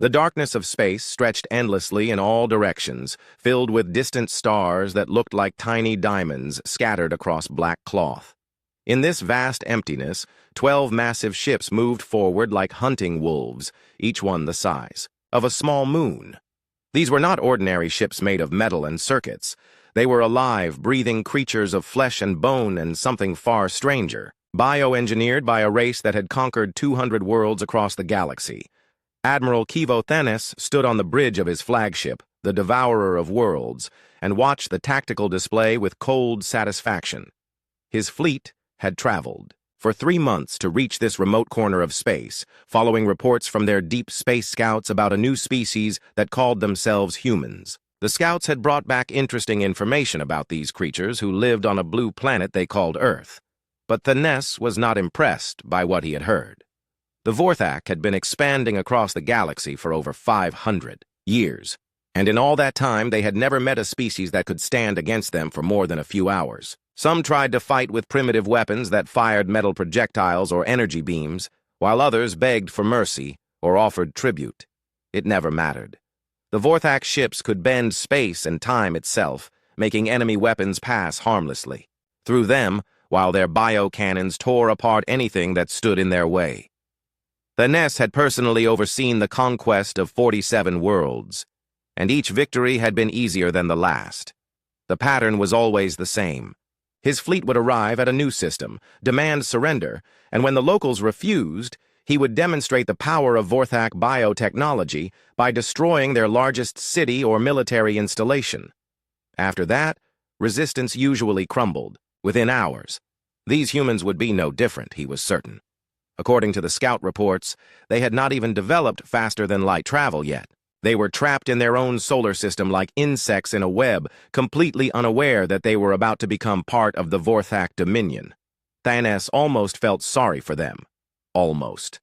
The darkness of space stretched endlessly in all directions, filled with distant stars that looked like tiny diamonds scattered across black cloth. In this vast emptiness, 12 massive ships moved forward like hunting wolves, each one the size of a small moon. These were not ordinary ships made of metal and circuits. They were alive, breathing creatures of flesh and bone and something far stranger, bioengineered by a race that had conquered 200 worlds across the galaxy. Admiral Kivo Thanes stood on the bridge of his flagship, the Devourer of Worlds, and watched the tactical display with cold satisfaction. His fleet had traveled for 3 months to reach this remote corner of space, following reports from their deep space scouts about a new species that called themselves humans. The scouts had brought back interesting information about these creatures who lived on a blue planet they called Earth. But Thanes was not impressed by what he had heard. The Vorthak had been expanding across the galaxy for over 500 years, and in all that time they had never met a species that could stand against them for more than a few hours. Some tried to fight with primitive weapons that fired metal projectiles or energy beams, while others begged for mercy or offered tribute. It never mattered. The Vorthak ships could bend space and time itself, making enemy weapons pass harmlessly through them, while their bio-cannons tore apart anything that stood in their way. Thanes had personally overseen the conquest of 47 worlds, and each victory had been easier than the last. The pattern was always the same. His fleet would arrive at a new system, demand surrender, and when the locals refused, he would demonstrate the power of Vorthak biotechnology by destroying their largest city or military installation. After that, resistance usually crumbled, within hours. These humans would be no different, he was certain. According to the scout reports, they had not even developed faster-than-light travel yet. They were trapped in their own solar system like insects in a web, completely unaware that they were about to become part of the Vorthak dominion. Thanes almost felt sorry for them. Almost.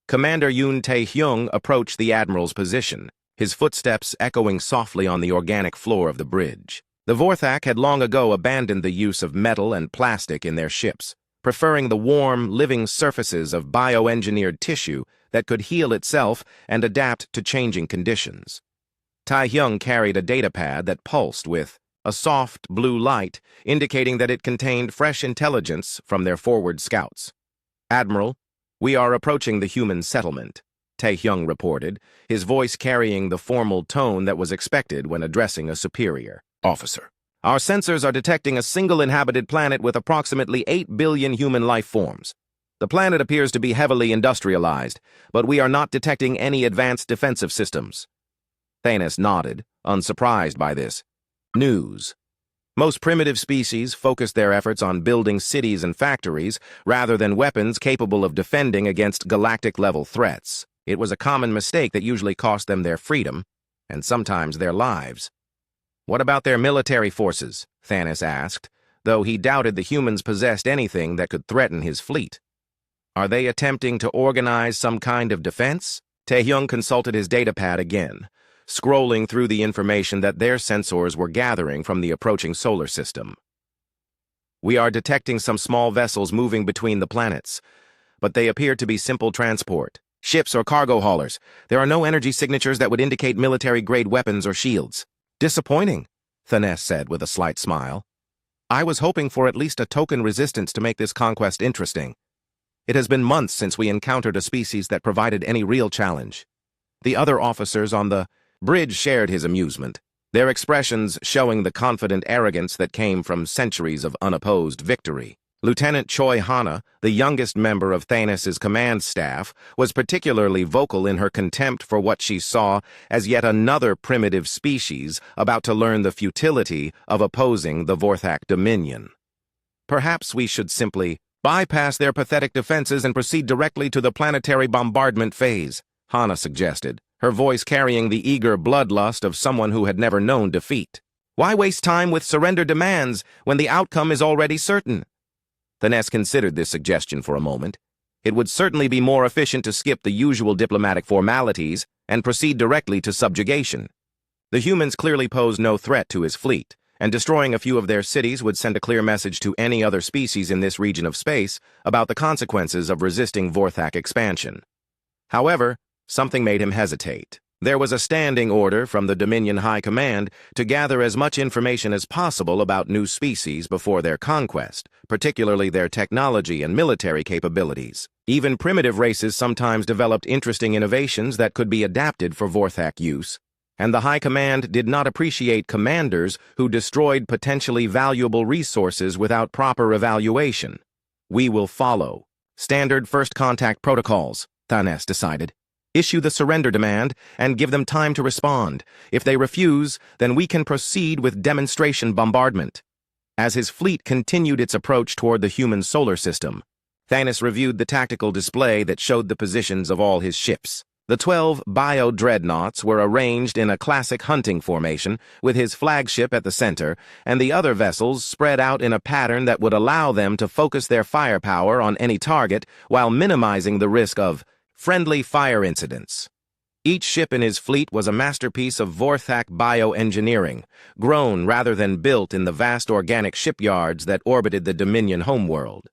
Commander Yoon Tae-hyung approached the admiral's position, his footsteps echoing softly on the organic floor of the bridge. The Vorthak had long ago abandoned the use of metal and plastic in their ships, preferring the warm, living surfaces of bioengineered tissue that could heal itself and adapt to changing conditions. Tae-hyung carried a datapad that pulsed with a soft blue light, indicating that it contained fresh intelligence from their forward scouts. "Admiral, we are approaching the human settlement," Tae-hyung reported, his voice carrying the formal tone that was expected when addressing a superior officer. "Our sensors are detecting a single inhabited planet with approximately 8 billion human life forms. The planet appears to be heavily industrialized, but we are not detecting any advanced defensive systems." Thanes nodded, unsurprised by this news. Most primitive species focused their efforts on building cities and factories rather than weapons capable of defending against galactic-level threats. It was a common mistake that usually cost them their freedom, and sometimes their lives. "What about their military forces?" Thanes asked, though he doubted the humans possessed anything that could threaten his fleet. "Are they attempting to organize some kind of defense?" Tae-hyung consulted his datapad again, scrolling through the information that their sensors were gathering from the approaching solar system. "We are detecting some small vessels moving between the planets, but they appear to be simple transport, ships or cargo haulers. There are no energy signatures that would indicate military-grade weapons or shields." "Disappointing," Thanes said with a slight smile. "I was hoping for at least a token resistance to make this conquest interesting. It has been months since we encountered a species that provided any real challenge." The other officers on the bridge shared his amusement, their expressions showing the confident arrogance that came from centuries of unopposed victory. Lieutenant Choi Hana, the youngest member of Thanes's command staff, was particularly vocal in her contempt for what she saw as yet another primitive species about to learn the futility of opposing the Vorthak dominion. "Perhaps we should simply bypass their pathetic defenses and proceed directly to the planetary bombardment phase," Hana suggested, her voice carrying the eager bloodlust of someone who had never known defeat. "Why waste time with surrender demands when the outcome is already certain?" Thanes considered this suggestion for a moment. It would certainly be more efficient to skip the usual diplomatic formalities and proceed directly to subjugation. The humans clearly posed no threat to his fleet, and destroying a few of their cities would send a clear message to any other species in this region of space about the consequences of resisting Vorthak expansion. However, Something made him hesitate. There was a standing order from the Dominion High Command to gather as much information as possible about new species before their conquest, particularly their technology and military capabilities. Even primitive races sometimes developed interesting innovations that could be adapted for Vorthak use, and the High Command did not appreciate commanders who destroyed potentially valuable resources without proper evaluation. We will follow standard first contact protocols, Thanes decided. Issue the surrender demand and give them time to respond. If they refuse, then we can proceed with demonstration bombardment. As his fleet continued its approach toward the human solar system, Thanos reviewed the tactical display that showed the positions of all his ships. The 12 bio-dreadnoughts were arranged in a classic hunting formation, with his flagship at the center, and the other vessels spread out in a pattern that would allow them to focus their firepower on any target while minimizing the risk of friendly fire incidents. Each ship in his fleet was a masterpiece of Vorthak bioengineering, grown rather than built in the vast organic shipyards that orbited the Dominion homeworld.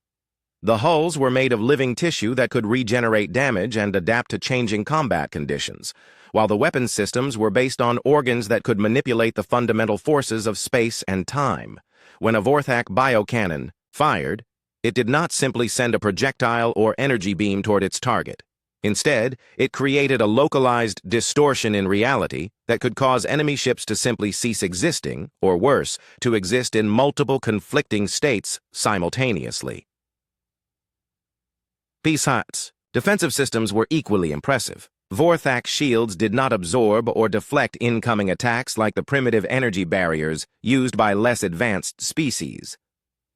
The hulls were made of living tissue that could regenerate damage and adapt to changing combat conditions, while the weapons systems were based on organs that could manipulate the fundamental forces of space and time. When a Vorthak biocannon fired, it did not simply send a projectile or energy beam toward its target. Instead, it created a localized distortion in reality that could cause enemy ships to simply cease existing, or worse, to exist in multiple conflicting states simultaneously. Besides, defensive systems were equally impressive. Vorthak shields did not absorb or deflect incoming attacks like the primitive energy barriers used by less advanced species.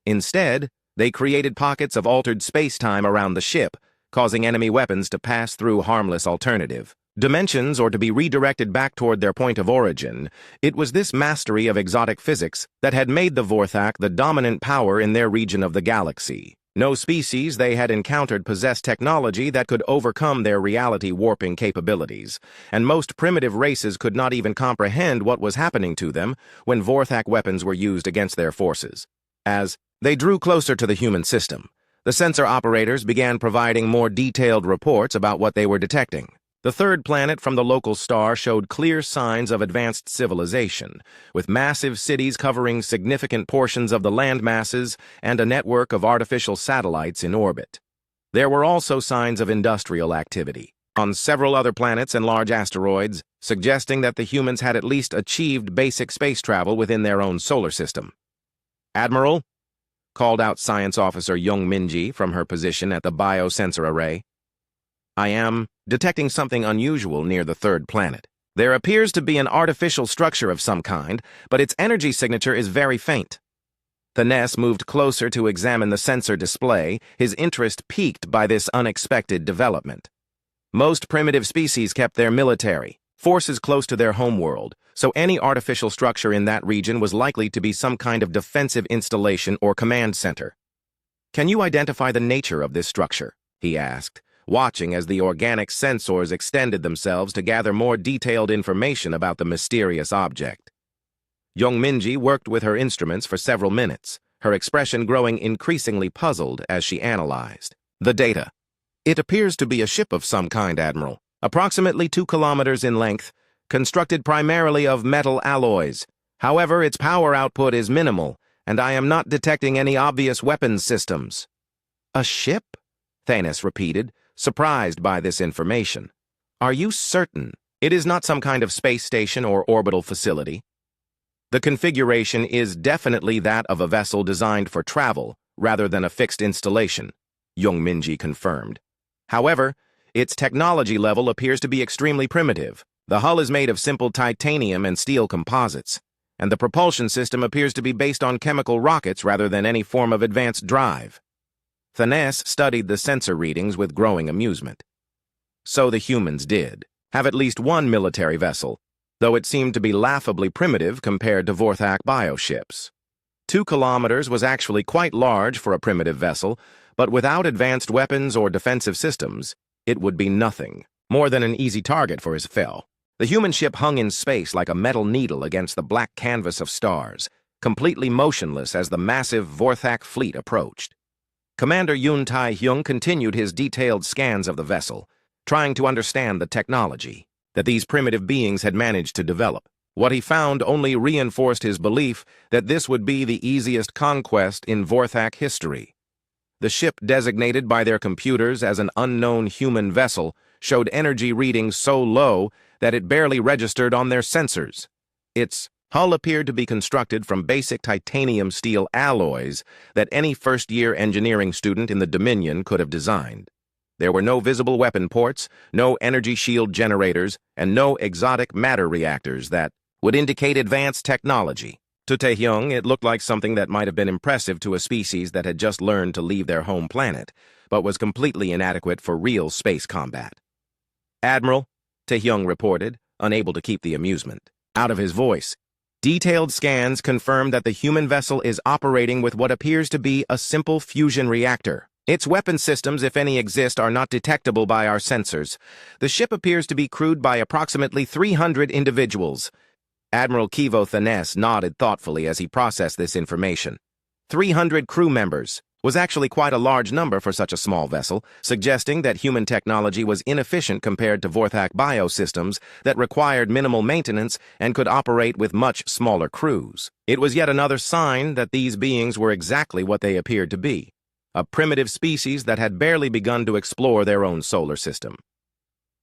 Instead, they created pockets of altered space-time around the ship, causing enemy weapons to pass through harmless alternative dimensions or to be redirected back toward their point of origin. It was this mastery of exotic physics that had made the Vorthak the dominant power in their region of the galaxy. No species they had encountered possessed technology that could overcome their reality warping capabilities, and most primitive races could not even comprehend what was happening to them when Vorthak weapons were used against their forces. As they drew closer to the human system, the sensor operators began providing more detailed reports about what they were detecting. The third planet from the local star showed clear signs of advanced civilization, with massive cities covering significant portions of the land masses and a network of artificial satellites in orbit. There were also signs of industrial activity on several other planets and large asteroids, suggesting that the humans had at least achieved basic space travel within their own solar system. "Admiral," called out Science Officer Young Minji from her position at the biosensor array. "I am detecting something unusual near the third planet. There appears to be an artificial structure of some kind, but its energy signature is very faint." Thanes moved closer to examine the sensor display, his interest piqued by this unexpected development. Most primitive species kept their military forces close to their homeworld, so any artificial structure in that region was likely to be some kind of defensive installation or command center. "Can you identify the nature of this structure?" he asked, watching as the organic sensors extended themselves to gather more detailed information about the mysterious object. Young Minji worked with her instruments for several minutes, her expression growing increasingly puzzled as she analyzed the data. "It appears to be a ship of some kind, Admiral, approximately 2 kilometers in length, constructed primarily of metal alloys. However, its power output is minimal, and I am not detecting any obvious weapons systems." "A ship?" Thanos repeated, surprised by this information. "Are you certain it is not some kind of space station or orbital facility?" "The configuration is definitely that of a vessel designed for travel, rather than a fixed installation," Young Minji confirmed. "However, its technology level appears to be extremely primitive. The hull is made of simple titanium and steel composites, and the propulsion system appears to be based on chemical rockets rather than any form of advanced drive." Thanes studied the sensor readings with growing amusement. So the humans did have at least one military vessel, though it seemed to be laughably primitive compared to Vorthak bioships. 2 kilometers was actually quite large for a primitive vessel, but without advanced weapons or defensive systems, it would be nothing more than an easy target for his foe. The human ship hung in space like a metal needle against the black canvas of stars, completely motionless as the massive Vorthak fleet approached. Commander Yun Tai-hyung continued his detailed scans of the vessel, trying to understand the technology that these primitive beings had managed to develop. What he found only reinforced his belief that this would be the easiest conquest in Vorthak history. The ship, designated by their computers as an unknown human vessel, showed energy readings so low that it barely registered on their sensors. Its hull appeared to be constructed from basic titanium steel alloys that any first-year engineering student in the Dominion could have designed. There were no visible weapon ports, no energy shield generators, and no exotic matter reactors that would indicate advanced technology. To Taehyung, it looked like something that might have been impressive to a species that had just learned to leave their home planet, but was completely inadequate for real space combat. "Admiral," Taehyung reported, unable to keep the amusement out of his voice. "Detailed scans confirm that the human vessel is operating with what appears to be a simple fusion reactor. Its weapon systems, if any exist, are not detectable by our sensors. The ship appears to be crewed by approximately 300 individuals." Admiral Kivo Thanes nodded thoughtfully as he processed this information. 300 crew members was actually quite a large number for such a small vessel, suggesting that human technology was inefficient compared to Vorthak biosystems that required minimal maintenance and could operate with much smaller crews. It was yet another sign that these beings were exactly what they appeared to be, a primitive species that had barely begun to explore their own solar system.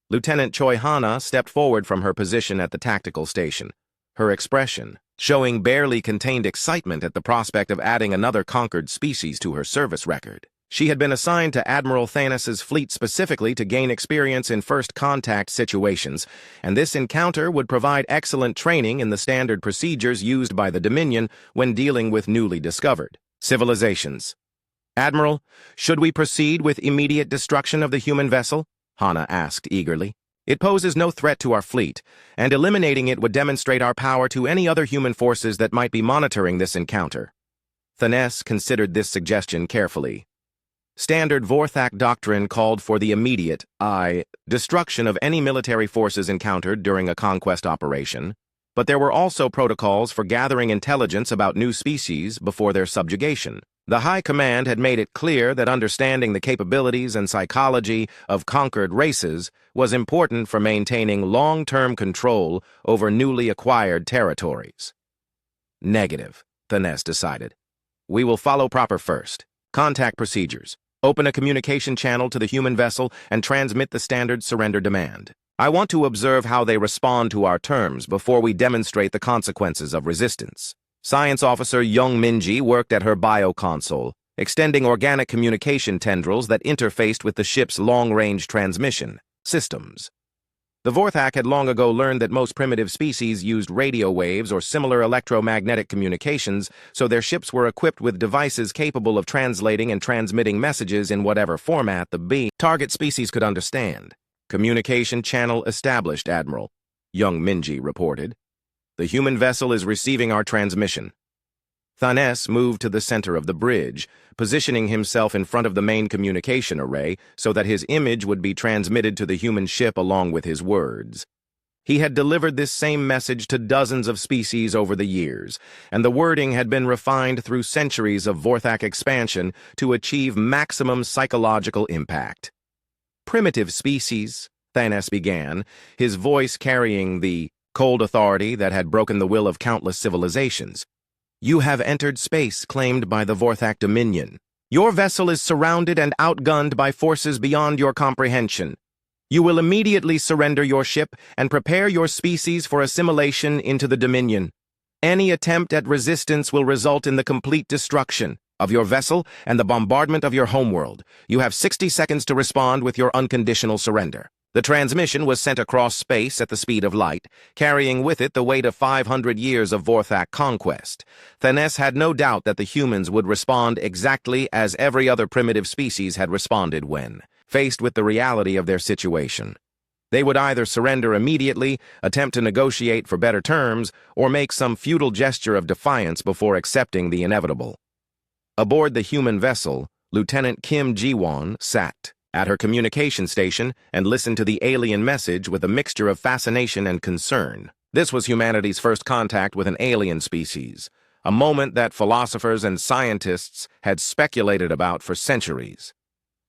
Lieutenant Choi Hana stepped forward from her position at the tactical station, her expression showing barely contained excitement at the prospect of adding another conquered species to her service record. She had been assigned to Admiral Thanos's fleet specifically to gain experience in first contact situations, and this encounter would provide excellent training in the standard procedures used by the Dominion when dealing with newly discovered civilizations. "Admiral, should we proceed with immediate destruction of the human vessel?" Hana asked eagerly. "It poses no threat to our fleet, and eliminating it would demonstrate our power to any other human forces that might be monitoring this encounter." Thanes considered this suggestion carefully. Standard Vorthak doctrine called for the immediate, destruction of any military forces encountered during a conquest operation, but there were also protocols for gathering intelligence about new species before their subjugation. The High Command had made it clear that understanding the capabilities and psychology of conquered races was important for maintaining long-term control over newly acquired territories. Negative, Thanes decided. "We will follow proper first. Contact procedures. Open a communication channel to the human vessel and transmit the standard surrender demand. I want to observe how they respond to our terms before we demonstrate the consequences of resistance." Science Officer Young Minji worked at her bioconsole, extending organic communication tendrils that interfaced with the ship's long-range transmission systems. The Vorthak had long ago learned that most primitive species used radio waves or similar electromagnetic communications, so their ships were equipped with devices capable of translating and transmitting messages in whatever format the target species could understand. "Communication channel established, Admiral," Young Minji reported. "The human vessel is receiving our transmission." Thanes moved to the center of the bridge, positioning himself in front of the main communication array so that his image would be transmitted to the human ship along with his words. He had delivered this same message to dozens of species over the years, and the wording had been refined through centuries of Vorthak expansion to achieve maximum psychological impact. "Primitive species," Thanes began, his voice carrying the cold authority that had broken the will of countless civilizations. "You have entered space claimed by the Vorthak Dominion. Your vessel is surrounded and outgunned by forces beyond your comprehension. You will immediately surrender your ship and prepare your species for assimilation into the Dominion. Any attempt at resistance will result in the complete destruction of your vessel and the bombardment of your homeworld. You have 60 seconds to respond with your unconditional surrender." The transmission was sent across space at the speed of light, carrying with it the weight of 500 years of Vorthak conquest. Thanes had no doubt that the humans would respond exactly as every other primitive species had responded when faced with the reality of their situation. They would either surrender immediately, attempt to negotiate for better terms, or make some futile gesture of defiance before accepting the inevitable. Aboard the human vessel, Lieutenant Kim Ji-won sat at her communication station and listened to the alien message with a mixture of fascination and concern. This was humanity's first contact with an alien species, a moment that philosophers and scientists had speculated about for centuries.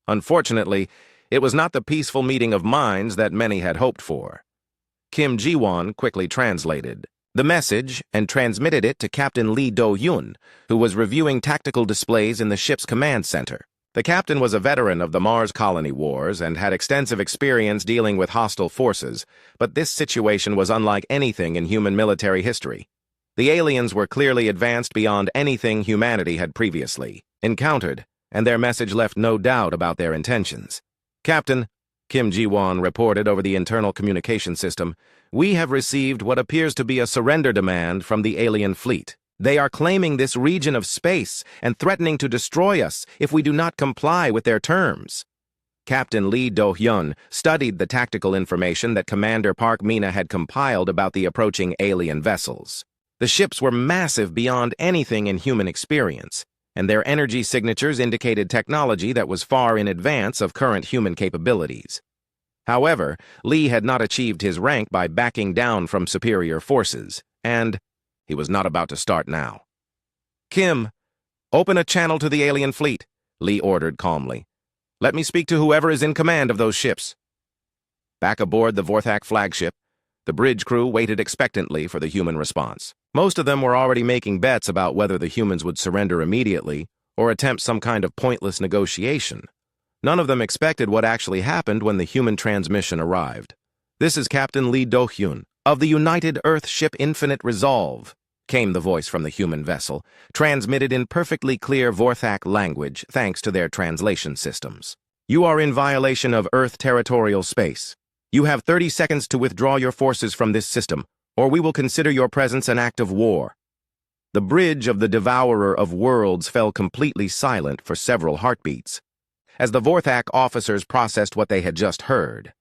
Unfortunately, It was not the peaceful meeting of minds that many had hoped for. Kim Ji-won quickly translated the message and transmitted it to Captain Lee Do-hyun, who was reviewing tactical displays in the ship's command center. The captain was a veteran of the Mars Colony Wars and had extensive experience dealing with hostile forces, but this situation was unlike anything in human military history. The aliens were clearly advanced beyond anything humanity had previously encountered, and their message left no doubt about their intentions. "Captain," Kim Ji-won reported over the internal communication system, "we have received what appears to be a surrender demand from the alien fleet. They are claiming this region of space and threatening to destroy us if we do not comply with their terms." Captain Lee Do-hyun studied the tactical information that Commander Park Mina had compiled about the approaching alien vessels. The ships were massive beyond anything in human experience, and their energy signatures indicated technology that was far in advance of current human capabilities. However, Lee had not achieved his rank by backing down from superior forces, and he was not about to start now. "Kim, open a channel to the alien fleet," Lee ordered calmly. "Let me speak to whoever is in command of those ships." Back aboard the Vorthak flagship, the bridge crew waited expectantly for the human response. Most of them were already making bets about whether the humans would surrender immediately or attempt some kind of pointless negotiation. None of them expected what actually happened when the human transmission arrived. "This is Captain Lee Do-hyun of the United Earth ship Infinite Resolve," came the voice from the human vessel, transmitted in perfectly clear Vorthak language thanks to their translation systems. "You are in violation of Earth territorial space. You have 30 seconds to withdraw your forces from this system, or we will consider your presence an act of war." The bridge of the Devourer of Worlds fell completely silent for several heartbeats, as the Vorthak officers processed what they had just heard.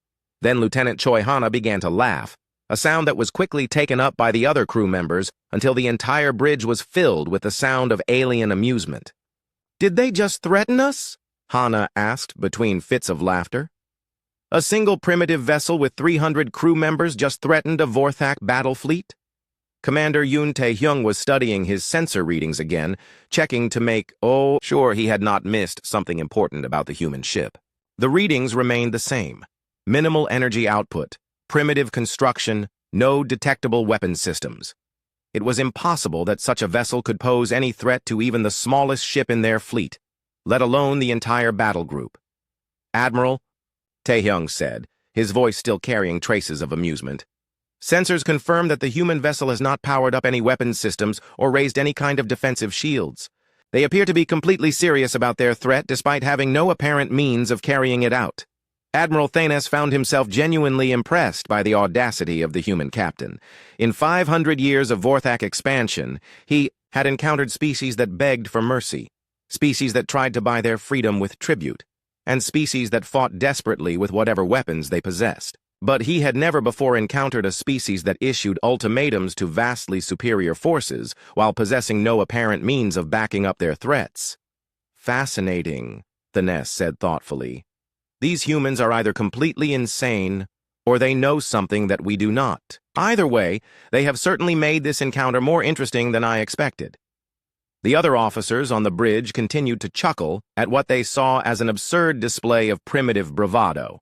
Then Lieutenant Choi Hana began to laugh, a sound that was quickly taken up by the other crew members until the entire bridge was filled with the sound of alien amusement. "Did they just threaten us?" Hana asked between fits of laughter. "A single primitive vessel with 300 crew members just threatened a Vorthak battle fleet?" Commander Yoon Tae-hyung was studying his sensor readings again, checking to make sure he had not missed something important about the human ship. The readings remained the same. Minimal energy output, primitive construction, no detectable weapon systems. It was impossible that such a vessel could pose any threat to even the smallest ship in their fleet, let alone the entire battle group. "Admiral," Tae-hyung said, his voice still carrying traces of amusement, "sensors confirm that the human vessel has not powered up any weapons systems or raised any kind of defensive shields. They appear to be completely serious about their threat despite having no apparent means of carrying it out." Admiral Thanes found himself genuinely impressed by the audacity of the human captain. In 500 years of Vorthak expansion, he had encountered species that begged for mercy, species that tried to buy their freedom with tribute, and species that fought desperately with whatever weapons they possessed. But he had never before encountered a species that issued ultimatums to vastly superior forces while possessing no apparent means of backing up their threats. "Fascinating," Thanes said thoughtfully. "These humans are either completely insane or they know something that we do not. Either way, they have certainly made this encounter more interesting than I expected." The other officers on the bridge continued to chuckle at what they saw as an absurd display of primitive bravado.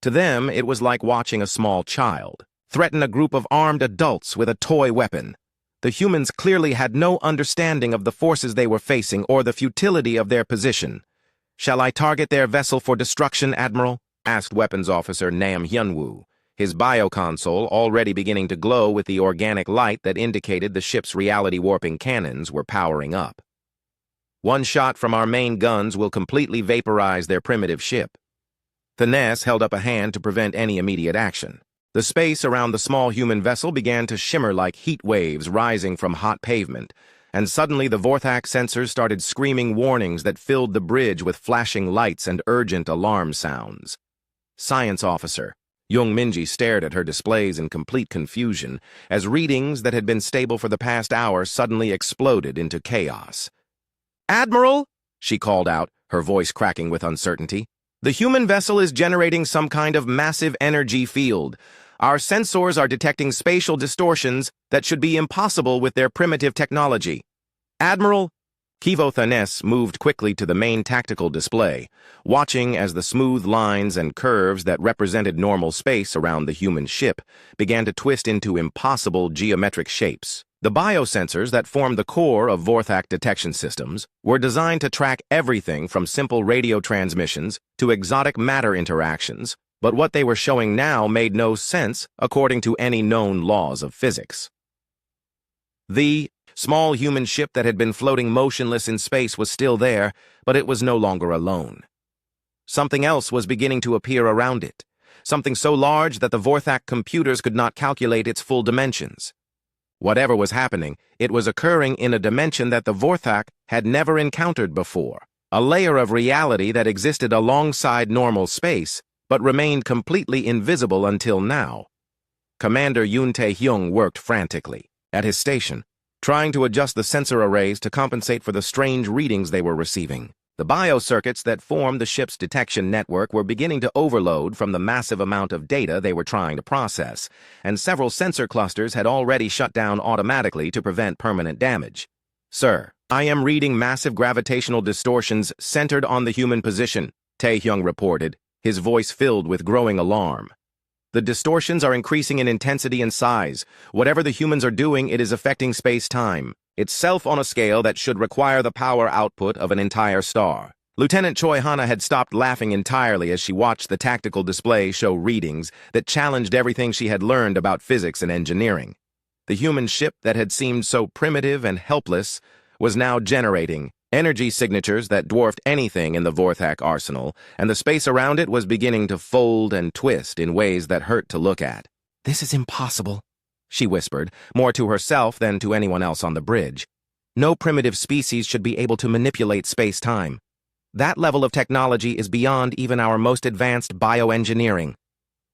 To them, it was like watching a small child threaten a group of armed adults with a toy weapon. The humans clearly had no understanding of the forces they were facing or the futility of their position. "Shall I target their vessel for destruction, Admiral?" asked Weapons Officer Nam Hyun-woo, his bioconsole already beginning to glow with the organic light that indicated the ship's reality-warping cannons were powering up. "One shot from our main guns will completely vaporize their primitive ship." Thanes held up a hand to prevent any immediate action. The space around the small human vessel began to shimmer like heat waves rising from hot pavement, and suddenly the Vorthak sensors started screaming warnings that filled the bridge with flashing lights and urgent alarm sounds. Science Officer Young Minji stared at her displays in complete confusion as readings that had been stable for the past hour suddenly exploded into chaos. "Admiral," she called out, her voice cracking with uncertainty, "the human vessel is generating some kind of massive energy field. Our sensors are detecting spatial distortions that should be impossible with their primitive technology. Admiral, Kivo Thanes moved quickly to the main tactical display, watching as the smooth lines and curves that represented normal space around the human ship began to twist into impossible geometric shapes. The biosensors that formed the core of Vorthak detection systems were designed to track everything from simple radio transmissions to exotic matter interactions, but what they were showing now made no sense according to any known laws of physics. The small human ship that had been floating motionless in space was still there, but it was no longer alone. Something else was beginning to appear around it, something so large that the Vorthak computers could not calculate its full dimensions. Whatever was happening, it was occurring in a dimension that the Vorthak had never encountered before, a layer of reality that existed alongside normal space, but remained completely invisible until now. Commander Yoon Tae-hyung worked frantically at his station, trying to adjust the sensor arrays to compensate for the strange readings they were receiving. The biocircuits that formed the ship's detection network were beginning to overload from the massive amount of data they were trying to process, and several sensor clusters had already shut down automatically to prevent permanent damage. "Sir, I am reading massive gravitational distortions centered on the human position," Tae-hyung reported, his voice filled with growing alarm. "The distortions are increasing in intensity and size. Whatever the humans are doing, it is affecting space-time itself on a scale that should require the power output of an entire star." Lieutenant Choi Hana had stopped laughing entirely as she watched the tactical display show readings that challenged everything she had learned about physics and engineering. The human ship that had seemed so primitive and helpless was now generating energy signatures that dwarfed anything in the Vorthak arsenal, and the space around it was beginning to fold and twist in ways that hurt to look at. "This is impossible," she whispered, more to herself than to anyone else on the bridge. "No primitive species should be able to manipulate space-time. That level of technology is beyond even our most advanced bioengineering.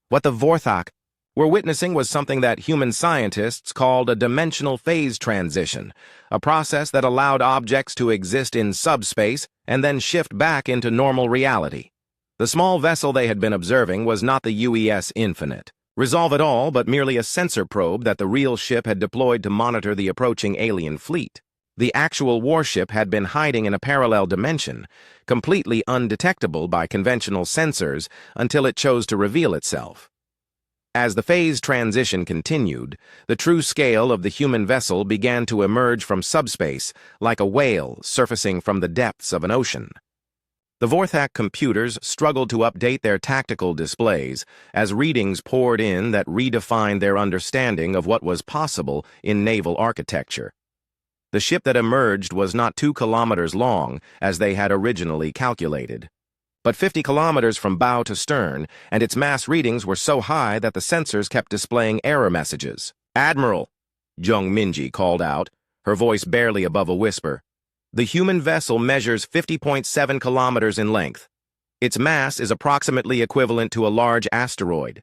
What the Vorthak were witnessing was something that human scientists called a dimensional phase transition, a process that allowed objects to exist in subspace and then shift back into normal reality. The small vessel they had been observing was not the UES Infinite, Resolve at all, but merely a sensor probe that the real ship had deployed to monitor the approaching alien fleet. The actual warship had been hiding in a parallel dimension, completely undetectable by conventional sensors until it chose to reveal itself. As the phase transition continued, the true scale of the human vessel began to emerge from subspace like a whale surfacing from the depths of an ocean. The Vorthak computers struggled to update their tactical displays as readings poured in that redefined their understanding of what was possible in naval architecture. The ship that emerged was not 2 kilometers long, as they had originally calculated, but 50 kilometers from bow to stern, and its mass readings were so high that the sensors kept displaying error messages. "Admiral," Jung Minji called out, her voice barely above a whisper, "the human vessel measures 50.7 kilometers in length. Its mass is approximately equivalent to a large asteroid.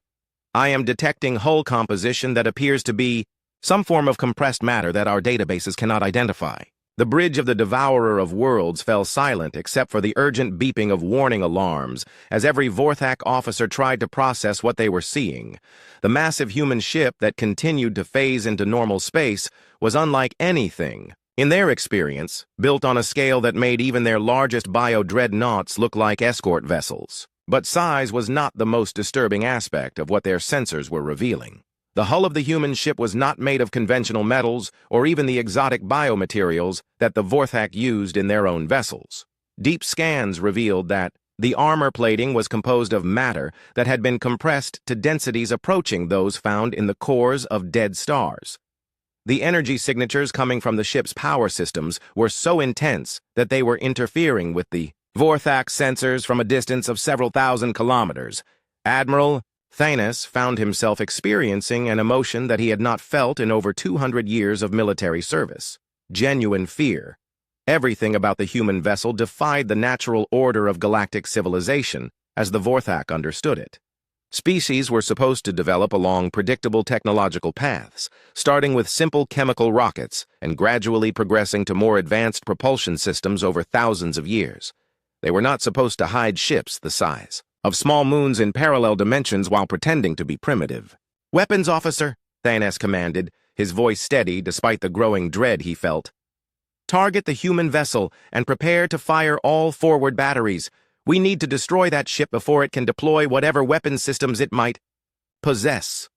I am detecting hull composition that appears to be some form of compressed matter that our databases cannot identify." The bridge of the Devourer of Worlds fell silent except for the urgent beeping of warning alarms as every Vorthak officer tried to process what they were seeing. The massive human ship that continued to phase into normal space was unlike anything, in their experience, built on a scale that made even their largest bio-dreadnoughts look like escort vessels. But size was not the most disturbing aspect of what their sensors were revealing. The hull of the human ship was not made of conventional metals or even the exotic biomaterials that the Vorthak used in their own vessels. Deep scans revealed that the armor plating was composed of matter that had been compressed to densities approaching those found in the cores of dead stars. The energy signatures coming from the ship's power systems were so intense that they were interfering with the Vorthak sensors from a distance of several thousand kilometers. Admiral Thanes found himself experiencing an emotion that he had not felt in over 200 years of military service: genuine fear. Everything about the human vessel defied the natural order of galactic civilization, as the Vorthak understood it. Species were supposed to develop along predictable technological paths, starting with simple chemical rockets and gradually progressing to more advanced propulsion systems over thousands of years. They were not supposed to hide ships the size of small moons in parallel dimensions while pretending to be primitive. "Weapons officer," Thanes commanded, his voice steady despite the growing dread he felt. Target the human vessel and prepare to fire all forward batteries. We need to destroy that ship before it can deploy whatever weapon systems it might possess."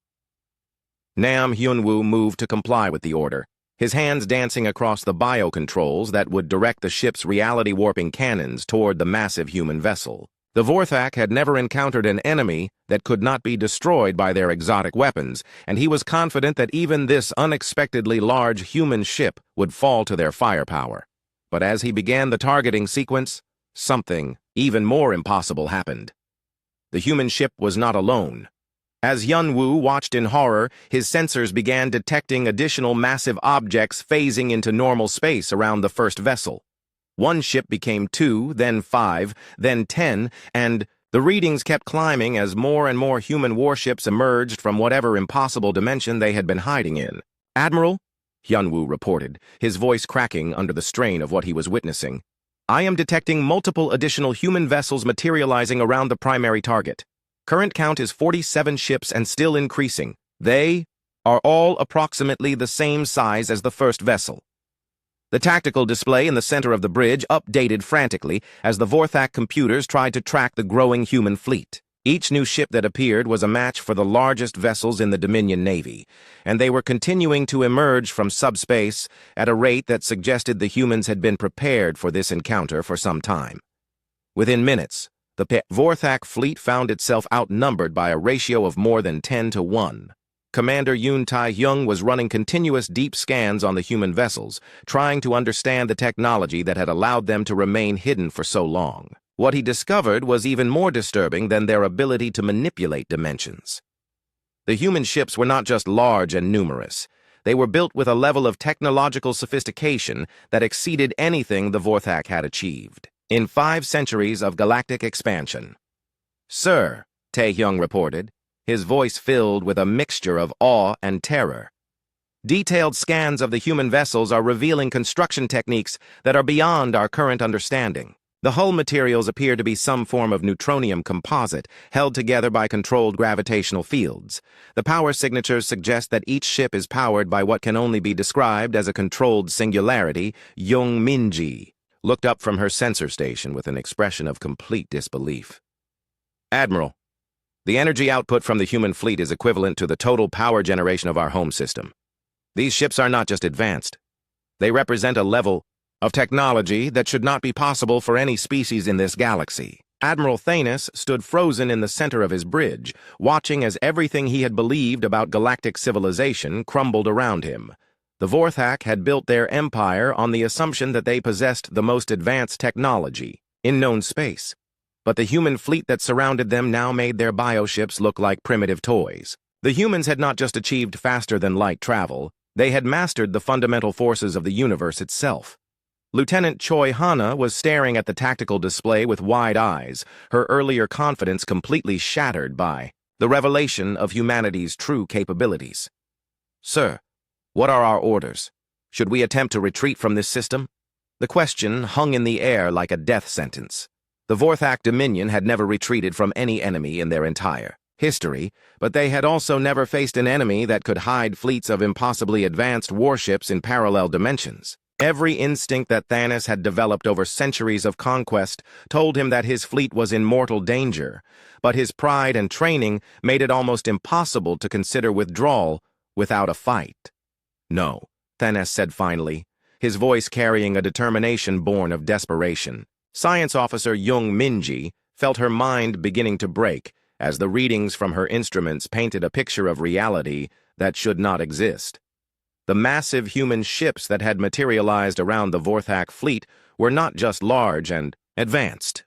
Nam Hyunwoo moved to comply with the order, his hands dancing across the biocontrols that would direct the ship's reality-warping cannons toward the massive human vessel. The Vorthak had never encountered an enemy that could not be destroyed by their exotic weapons, and he was confident that even this unexpectedly large human ship would fall to their firepower. But as he began the targeting sequence, something even more impossible happened. The human ship was not alone. As Hyunwoo watched in horror, his sensors began detecting additional massive objects phasing into normal space around the first vessel. One ship became 2, then 5, then 10, and the readings kept climbing as more and more human warships emerged from whatever impossible dimension they had been hiding in. "Admiral," Hyunwoo reported, his voice cracking under the strain of what he was witnessing, "I am detecting multiple additional human vessels materializing around the primary target. Current count is 47 ships and still increasing. They are all approximately the same size as the first vessel." The tactical display in the center of the bridge updated frantically as the Vorthak computers tried to track the growing human fleet. Each new ship that appeared was a match for the largest vessels in the Dominion Navy, and they were continuing to emerge from subspace at a rate that suggested the humans had been prepared for this encounter for some time. Within minutes, the Vorthak fleet found itself outnumbered by a ratio of more than 10 to 1. Commander Yoon Tae-hyung was running continuous deep scans on the human vessels, trying to understand the technology that had allowed them to remain hidden for so long. What he discovered was even more disturbing than their ability to manipulate dimensions. The human ships were not just large and numerous. They were built with a level of technological sophistication that exceeded anything the Vorthak had achieved in 5 centuries of galactic expansion. "Sir," Tae-hyung reported, his voice filled with a mixture of awe and terror, "detailed scans of the human vessels are revealing construction techniques that are beyond our current understanding. The hull materials appear to be some form of neutronium composite, held together by controlled gravitational fields. The power signatures suggest that each ship is powered by what can only be described as a controlled singularity." Young Minji looked up from her sensor station with an expression of complete disbelief. "Admiral, the energy output from the human fleet is equivalent to the total power generation of our home system. These ships are not just advanced. They represent a level of technology that should not be possible for any species in this galaxy." Admiral Thanos stood frozen in the center of his bridge, watching as everything he had believed about galactic civilization crumbled around him. The Vorthak had built their empire on the assumption that they possessed the most advanced technology in known space. But the human fleet that surrounded them now made their bioships look like primitive toys. The humans had not just achieved faster-than-light travel, they had mastered the fundamental forces of the universe itself. Lieutenant Choi Hana was staring at the tactical display with wide eyes, her earlier confidence completely shattered by the revelation of humanity's true capabilities. "Sir, what are our orders? Should we attempt to retreat from this system?" The question hung in the air like a death sentence. The Vorthak Dominion had never retreated from any enemy in their entire history, but they had also never faced an enemy that could hide fleets of impossibly advanced warships in parallel dimensions. Every instinct that Thanos had developed over centuries of conquest told him that his fleet was in mortal danger, but his pride and training made it almost impossible to consider withdrawal without a fight. "No," Thanos said finally, his voice carrying a determination born of desperation. Science Officer Young Minji felt her mind beginning to break as the readings from her instruments painted a picture of reality that should not exist. The massive human ships that had materialized around the Vorthak fleet were not just large and advanced.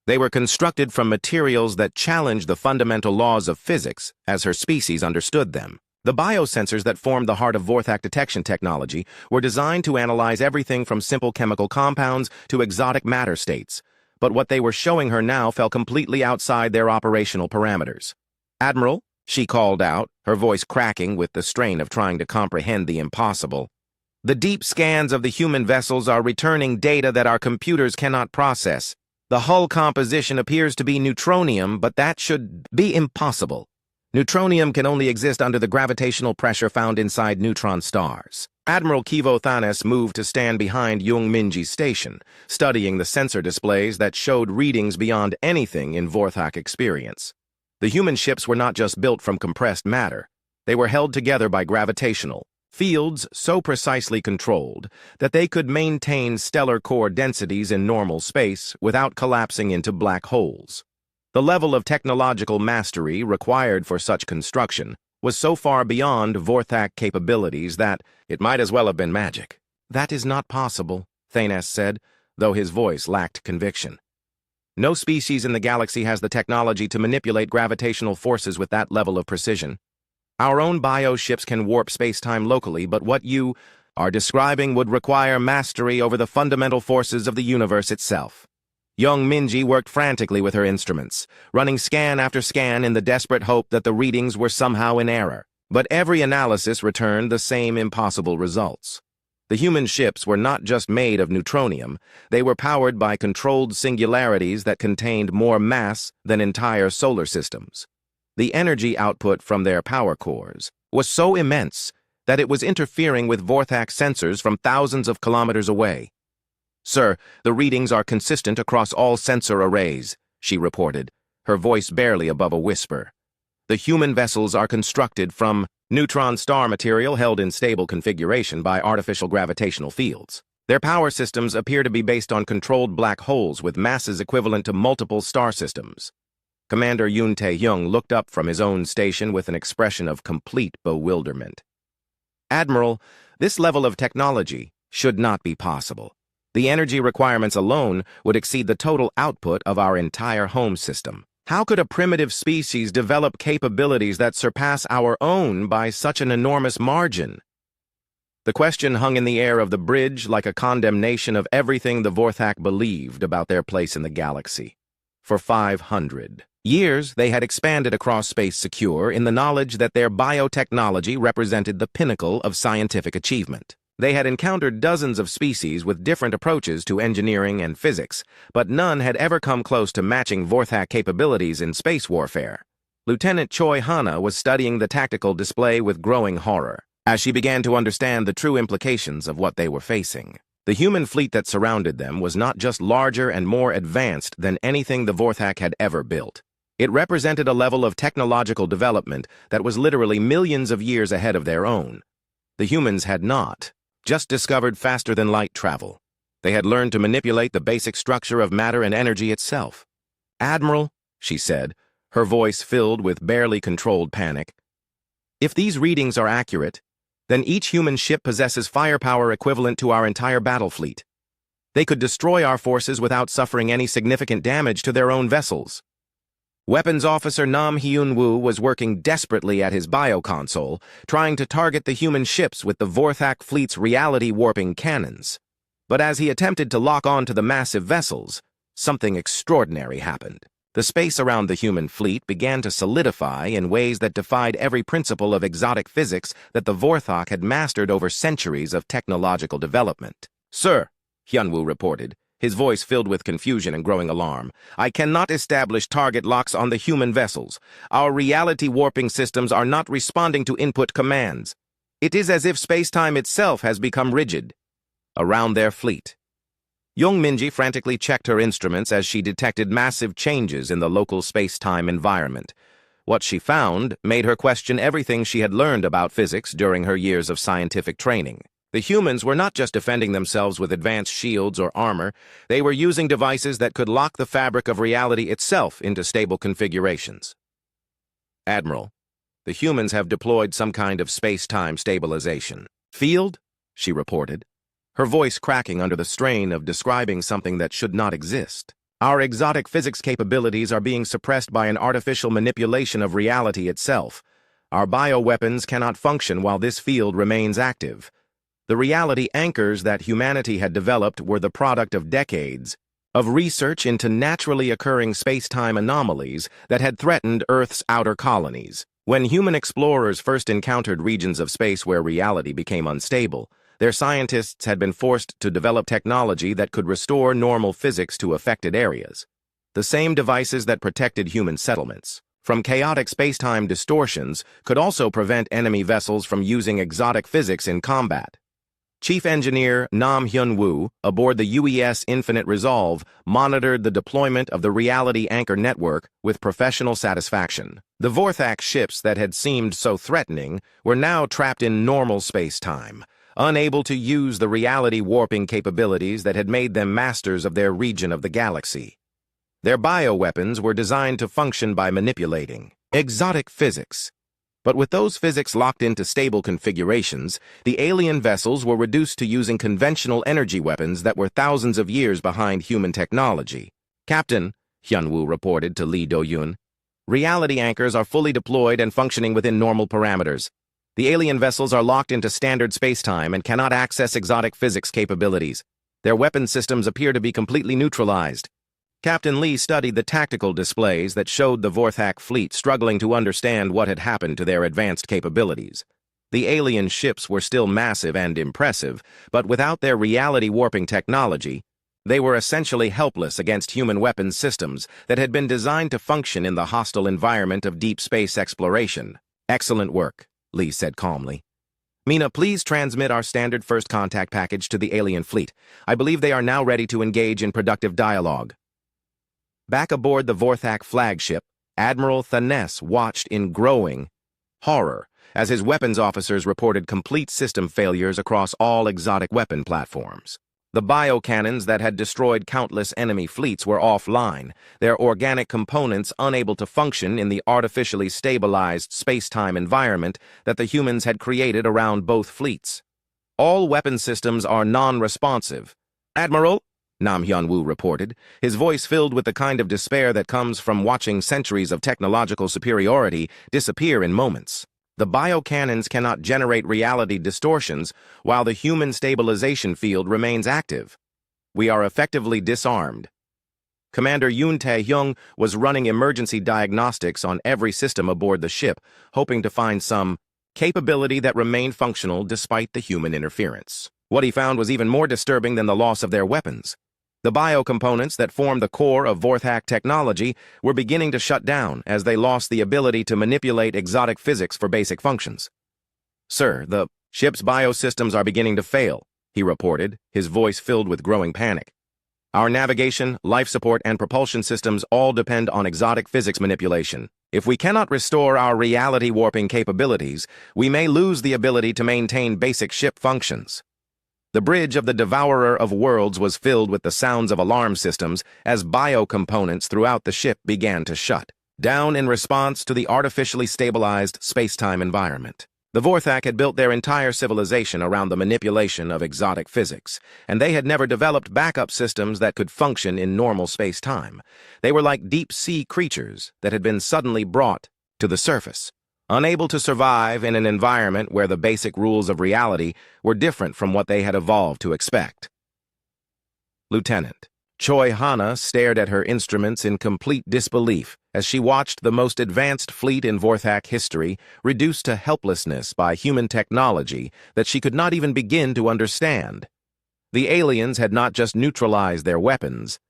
They were constructed from materials that challenged the fundamental laws of physics as her species understood them. The biosensors that formed the heart of Vorthak detection technology were designed to analyze everything from simple chemical compounds to exotic matter states, but what they were showing her now fell completely outside their operational parameters. "Admiral," she called out, her voice cracking with the strain of trying to comprehend the impossible, "the deep scans of the human vessels are returning data that our computers cannot process. The hull composition appears to be neutronium, but that should be impossible. Neutronium can only exist under the gravitational pressure found inside neutron stars. Admiral Kivo Thanes moved to stand behind Jung Minji's station, studying the sensor displays that showed readings beyond anything in Vorthak experience. The human ships were not just built from compressed matter. They were held together by gravitational fields so precisely controlled that they could maintain stellar core densities in normal space without collapsing into black holes. The level of technological mastery required for such construction was so far beyond Vorthak capabilities that it might as well have been magic. "That is not possible," Thanes said, though his voice lacked conviction. "No species in the galaxy has the technology to manipulate gravitational forces with that level of precision. Our own bioships can warp space-time locally, but what you are describing would require mastery over the fundamental forces of the universe itself." Young Minji worked frantically with her instruments, running scan after scan in the desperate hope that the readings were somehow in error. But every analysis returned the same impossible results. The human ships were not just made of neutronium, they were powered by controlled singularities that contained more mass than entire solar systems. The energy output from their power cores was so immense that it was interfering with Vorthak sensors from thousands of kilometers away. "Sir, the readings are consistent across all sensor arrays," she reported, her voice barely above a whisper. "The human vessels are constructed from neutron star material held in stable configuration by artificial gravitational fields. Their power systems appear to be based on controlled black holes with masses equivalent to multiple star systems." Commander Yoon Tae-hyung looked up from his own station with an expression of complete bewilderment. "Admiral, this level of technology should not be possible. The energy requirements alone would exceed the total output of our entire home system. How could a primitive species develop capabilities that surpass our own by such an enormous margin?" The question hung in the air of the bridge like a condemnation of everything the Vorthak believed about their place in the galaxy. For 500 years, they had expanded across space secure in the knowledge that their biotechnology represented the pinnacle of scientific achievement. They had encountered dozens of species with different approaches to engineering and physics, but none had ever come close to matching Vorthak capabilities in space warfare. Lieutenant Choi Hana was studying the tactical display with growing horror, as she began to understand the true implications of what they were facing. The human fleet that surrounded them was not just larger and more advanced than anything the Vorthak had ever built. It represented a level of technological development that was literally millions of years ahead of their own. The humans had not just discovered faster-than-light travel. They had learned to manipulate the basic structure of matter and energy itself. "Admiral," she said, her voice filled with barely controlled panic, "if these readings are accurate, then each human ship possesses firepower equivalent to our entire battle fleet. They could destroy our forces without suffering any significant damage to their own vessels." Weapons Officer Nam Hyun-woo was working desperately at his bioconsole, trying to target the human ships with the Vorthak fleet's reality-warping cannons. But as he attempted to lock on to the massive vessels, something extraordinary happened. The space around the human fleet began to solidify in ways that defied every principle of exotic physics that the Vorthak had mastered over centuries of technological development. "Sir," Hyun-woo reported, his voice filled with confusion and growing alarm, "I cannot establish target locks on the human vessels. Our reality warping systems are not responding to input commands. It is as if space-time itself has become rigid." Around their fleet, Young Minji frantically checked her instruments as she detected massive changes in the local space-time environment. What she found made her question everything she had learned about physics during her years of scientific training. The humans were not just defending themselves with advanced shields or armor, they were using devices that could lock the fabric of reality itself into stable configurations. "Admiral, the humans have deployed some kind of space-time stabilization field," she reported, her voice cracking under the strain of describing something that should not exist. "Our exotic physics capabilities are being suppressed by an artificial manipulation of reality itself. Our bioweapons cannot function while this field remains active. The reality anchors that humanity had developed were the product of decades of research into naturally occurring space-time anomalies that had threatened Earth's outer colonies. When human explorers first encountered regions of space where reality became unstable, their scientists had been forced to develop technology that could restore normal physics to affected areas. The same devices that protected human settlements, from chaotic spacetime distortions could also prevent enemy vessels from using exotic physics in combat. Chief Engineer Nam Hyun-woo, aboard the UES Infinite Resolve, monitored the deployment of the Reality Anchor Network with professional satisfaction. The Vorthak ships that had seemed so threatening were now trapped in normal space-time, unable to use the reality warping capabilities that had made them masters of their region of the galaxy. Their bioweapons were designed to function by manipulating exotic physics. But with those physics locked into stable configurations, the alien vessels were reduced to using conventional energy weapons that were thousands of years behind human technology. "Captain," Hyun-woo reported to Lee Do-yoon, "reality anchors are fully deployed and functioning within normal parameters. The alien vessels are locked into standard spacetime and cannot access exotic physics capabilities. Their weapon systems appear to be completely neutralized." Captain Lee studied the tactical displays that showed the Vorthak fleet struggling to understand what had happened to their advanced capabilities. The alien ships were still massive and impressive, but without their reality-warping technology, they were essentially helpless against human weapons systems that had been designed to function in the hostile environment of deep space exploration. "Excellent work," Lee said calmly. "Mina, please transmit our standard first contact package to the alien fleet. I believe they are now ready to engage in productive dialogue." Back aboard the Vorthak flagship, Admiral Thanes watched in growing horror as his weapons officers reported complete system failures across all exotic weapon platforms. The biocannons that had destroyed countless enemy fleets were offline, their organic components unable to function in the artificially stabilized space-time environment that the humans had created around both fleets. "All weapon systems are non-responsive. Admiral," Nam Hyun-woo reported, his voice filled with the kind of despair that comes from watching centuries of technological superiority disappear in moments. "The biocannons cannot generate reality distortions while the human stabilization field remains active. We are effectively disarmed." Commander Yoon Tae-hyung was running emergency diagnostics on every system aboard the ship, hoping to find some capability that remained functional despite the human interference. What he found was even more disturbing than the loss of their weapons. The biocomponents that form the core of Vorthak technology were beginning to shut down as they lost the ability to manipulate exotic physics for basic functions. "Sir, the ship's biosystems are beginning to fail," he reported, his voice filled with growing panic. "Our navigation, life support, and propulsion systems all depend on exotic physics manipulation. If we cannot restore our reality warping capabilities, we may lose the ability to maintain basic ship functions." The bridge of the Devourer of Worlds was filled with the sounds of alarm systems as biocomponents throughout the ship began to shut down in response to the artificially stabilized space-time environment. The Vorthak had built their entire civilization around the manipulation of exotic physics, and they had never developed backup systems that could function in normal space-time. They were like deep-sea creatures that had been suddenly brought to the surface, unable to survive in an environment where the basic rules of reality were different from what they had evolved to expect. Lieutenant Choi Hana stared at her instruments in complete disbelief as she watched the most advanced fleet in Vorthak history reduced to helplessness by human technology that she could not even begin to understand. The aliens had not just neutralized their weapons.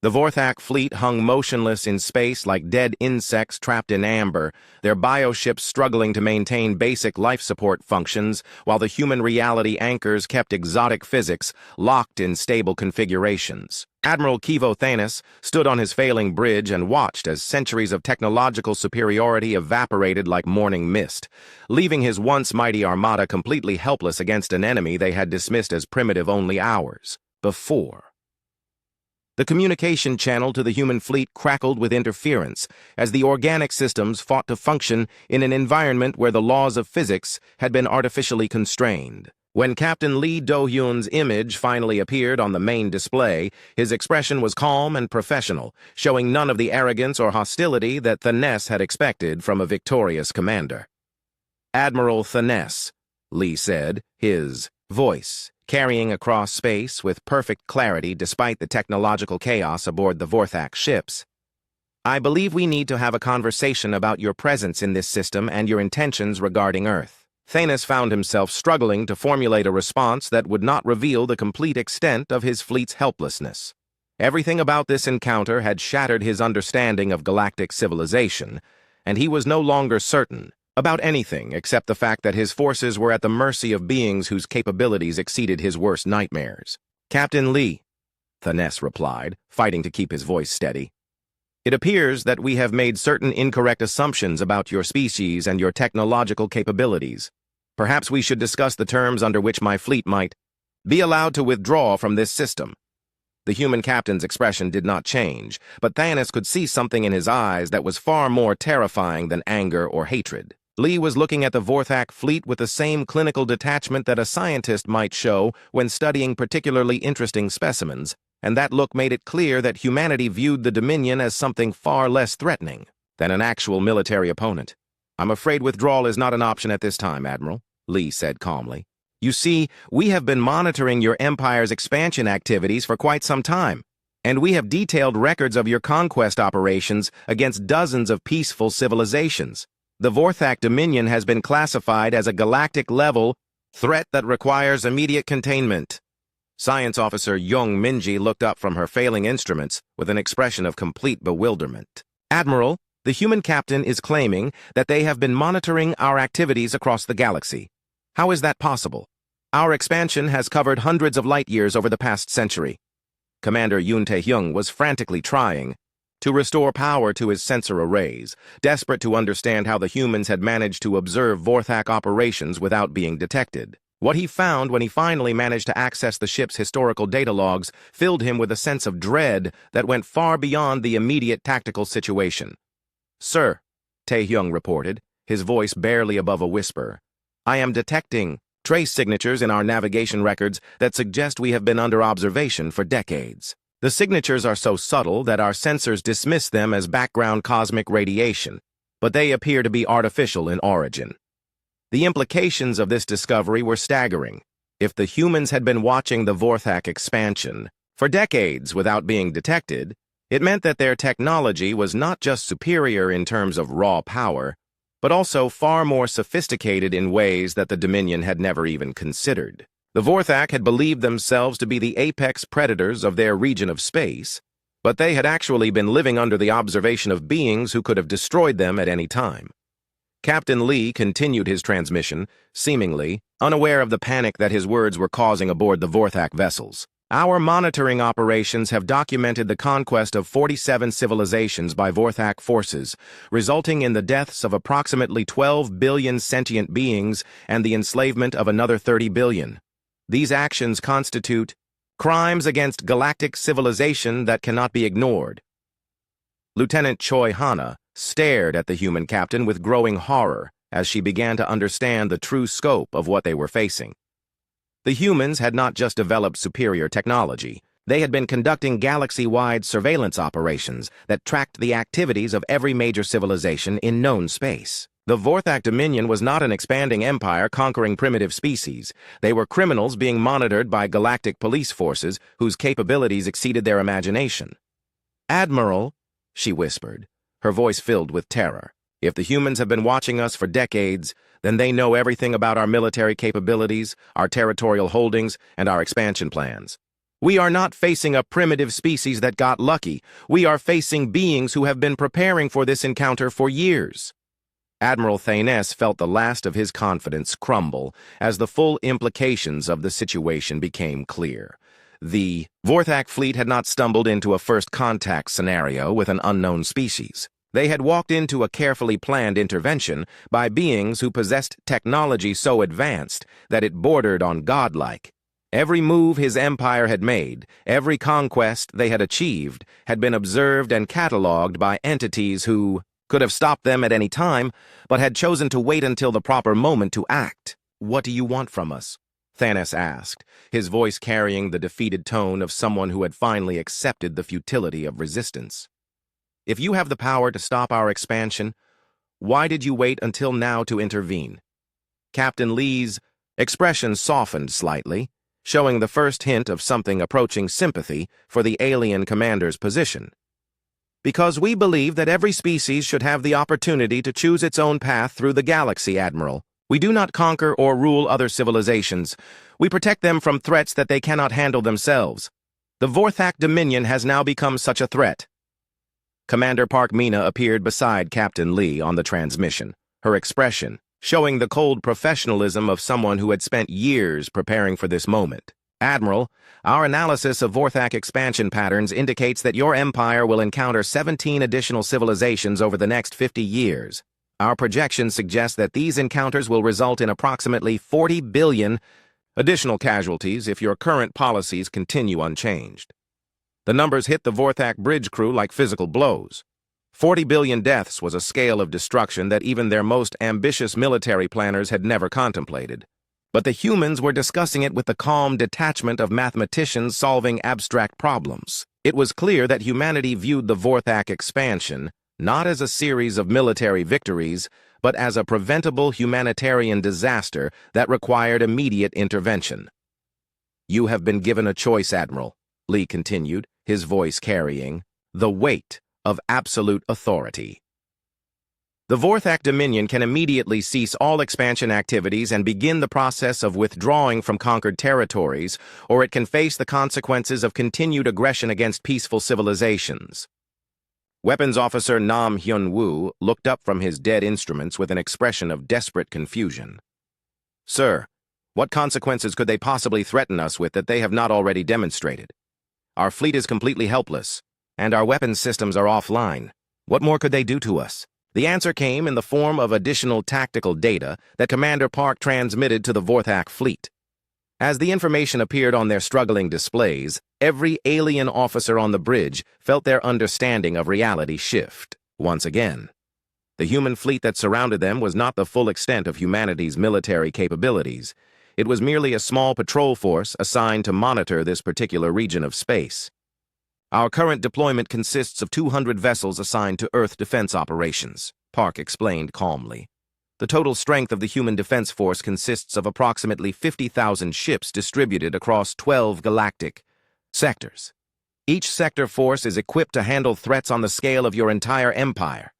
The Vorthak fleet hung motionless in space like dead insects trapped in amber, their bioships struggling to maintain basic life support functions while the human reality anchors kept exotic physics locked in stable configurations. Admiral Kivo Thanes stood on his failing bridge and watched as centuries of technological superiority evaporated like morning mist, leaving his once mighty armada completely helpless against an enemy they had dismissed as primitive only hours before. The communication channel to the human fleet crackled with interference as the organic systems fought to function in an environment where the laws of physics had been artificially constrained. When Captain Lee Do-hyun's image finally appeared on the main display, his expression was calm and professional, showing none of the arrogance or hostility that Thanes had expected from a victorious commander. "Admiral Thanes," Lee said, his voice carrying across space with perfect clarity despite the technological chaos aboard the Vorthak ships. "I believe we need to have a conversation about your presence in this system and your intentions regarding Earth." Thanes found himself struggling to formulate a response that would not reveal the complete extent of his fleet's helplessness. Everything about this encounter had shattered his understanding of galactic civilization, and he was no longer certain about anything except the fact that his forces were at the mercy of beings whose capabilities exceeded his worst nightmares. "Captain Lee," Thanes replied, fighting to keep his voice steady, "it appears that we have made certain incorrect assumptions about your species and your technological capabilities. Perhaps we should discuss the terms under which my fleet might be allowed to withdraw from this system." The human captain's expression did not change, but Thanes could see something in his eyes that was far more terrifying than anger or hatred. Lee was looking at the Vorthak fleet with the same clinical detachment that a scientist might show when studying particularly interesting specimens, and that look made it clear that humanity viewed the Dominion as something far less threatening than an actual military opponent. "I'm afraid withdrawal is not an option at this time, Admiral," Lee said calmly. "You see, we have been monitoring your Empire's expansion activities for quite some time, and we have detailed records of your conquest operations against dozens of peaceful civilizations. The Vorthak Dominion has been classified as a galactic-level threat that requires immediate containment." Science Officer Young Minji looked up from her failing instruments with an expression of complete bewilderment. "Admiral, the human captain is claiming that they have been monitoring our activities across the galaxy. How is that possible? Our expansion has covered hundreds of light years over the past century." Commander Yoon Tae-hyung was frantically trying to restore power to his sensor arrays, desperate to understand how the humans had managed to observe Vorthak operations without being detected. What he found when he finally managed to access the ship's historical data logs filled him with a sense of dread that went far beyond the immediate tactical situation. "Sir," Tae-hyung reported, his voice barely above a whisper, "I am detecting trace signatures in our navigation records that suggest we have been under observation for decades. The signatures are so subtle that our sensors dismiss them as background cosmic radiation, but they appear to be artificial in origin." The implications of this discovery were staggering. If the humans had been watching the Vorthak expansion for decades without being detected, it meant that their technology was not just superior in terms of raw power, but also far more sophisticated in ways that the Dominion had never even considered. The Vorthak had believed themselves to be the apex predators of their region of space, but they had actually been living under the observation of beings who could have destroyed them at any time. Captain Lee continued his transmission, seemingly unaware of the panic that his words were causing aboard the Vorthak vessels. "Our monitoring operations have documented the conquest of 47 civilizations by Vorthak forces, resulting in the deaths of approximately 12 billion sentient beings and the enslavement of another 30 billion. These actions constitute crimes against galactic civilization that cannot be ignored." Lieutenant Choi Hana stared at the human captain with growing horror as she began to understand the true scope of what they were facing. The humans had not just developed superior technology. They had been conducting galaxy-wide surveillance operations that tracked the activities of every major civilization in known space. The Vorthak Dominion was not an expanding empire conquering primitive species. They were criminals being monitored by galactic police forces whose capabilities exceeded their imagination. "Admiral," she whispered, her voice filled with terror, "if the humans have been watching us for decades, then they know everything about our military capabilities, our territorial holdings, and our expansion plans. We are not facing a primitive species that got lucky. We are facing beings who have been preparing for this encounter for years." Admiral Thanes felt the last of his confidence crumble as the full implications of the situation became clear. The Vorthak fleet had not stumbled into a first contact scenario with an unknown species. They had walked into a carefully planned intervention by beings who possessed technology so advanced that it bordered on godlike. Every move his empire had made, every conquest they had achieved, had been observed and catalogued by entities who could have stopped them at any time, but had chosen to wait until the proper moment to act. "What do you want from us?" Thanes asked, his voice carrying the defeated tone of someone who had finally accepted the futility of resistance. "If you have the power to stop our expansion, why did you wait until now to intervene?" Captain Lee's expression softened slightly, showing the first hint of something approaching sympathy for the alien commander's position. "Because we believe that every species should have the opportunity to choose its own path through the galaxy, Admiral. We do not conquer or rule other civilizations. We protect them from threats that they cannot handle themselves. The Vorthak Dominion has now become such a threat." Commander Park Mina appeared beside Captain Lee on the transmission, her expression showing the cold professionalism of someone who had spent years preparing for this moment. Admiral, our analysis of Vorthak expansion patterns indicates that your empire will encounter 17 additional civilizations over the next 50 years. Our projections suggest that these encounters will result in approximately 40 billion additional casualties if your current policies continue unchanged. The numbers hit the Vorthak bridge crew like physical blows. 40 billion deaths was a scale of destruction that even their most ambitious military planners had never contemplated. But the humans were discussing it with the calm detachment of mathematicians solving abstract problems. It was clear that humanity viewed the Vorthak expansion not as a series of military victories, but as a preventable humanitarian disaster that required immediate intervention. You have been given a choice, Admiral, Lee continued, his voice carrying the weight of absolute authority. The Vorthak Dominion can immediately cease all expansion activities and begin the process of withdrawing from conquered territories, or it can face the consequences of continued aggression against peaceful civilizations. Weapons Officer Nam Hyun-woo looked up from his dead instruments with an expression of desperate confusion. Sir, what consequences could they possibly threaten us with that they have not already demonstrated? Our fleet is completely helpless, and our weapons systems are offline. What more could they do to us? The answer came in the form of additional tactical data that Commander Park transmitted to the Vorthak fleet. As the information appeared on their struggling displays, every alien officer on the bridge felt their understanding of reality shift once again. The human fleet that surrounded them was not the full extent of humanity's military capabilities. It was merely a small patrol force assigned to monitor this particular region of space. Our current deployment consists of 200 vessels assigned to Earth defense operations, Park explained calmly. The total strength of the human defense force consists of approximately 50,000 ships distributed across 12 galactic sectors. Each sector force is equipped to handle threats on the scale of your entire empire.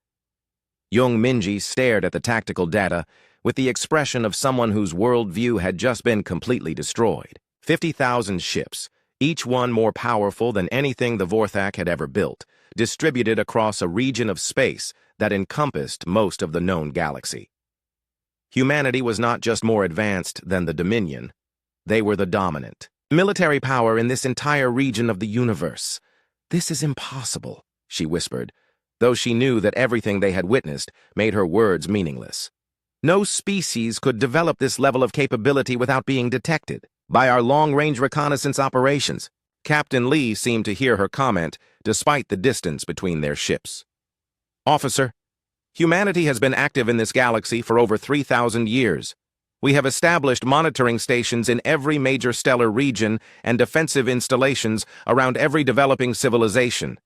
Young Minji stared at the tactical data with the expression of someone whose worldview had just been completely destroyed. 50,000 ships, each one more powerful than anything the Vorthak had ever built, distributed across a region of space that encompassed most of the known galaxy. Humanity was not just more advanced than the Dominion. They were the dominant military power in this entire region of the universe. This is impossible, she whispered, though she knew that everything they had witnessed made her words meaningless. No species could develop this level of capability without being detected. By our long-range reconnaissance operations, Captain Lee seemed to hear her comment despite the distance between their ships. Officer, humanity has been active in this galaxy for over 3,000 years. We have established monitoring stations in every major stellar region and defensive installations around every developing civilization.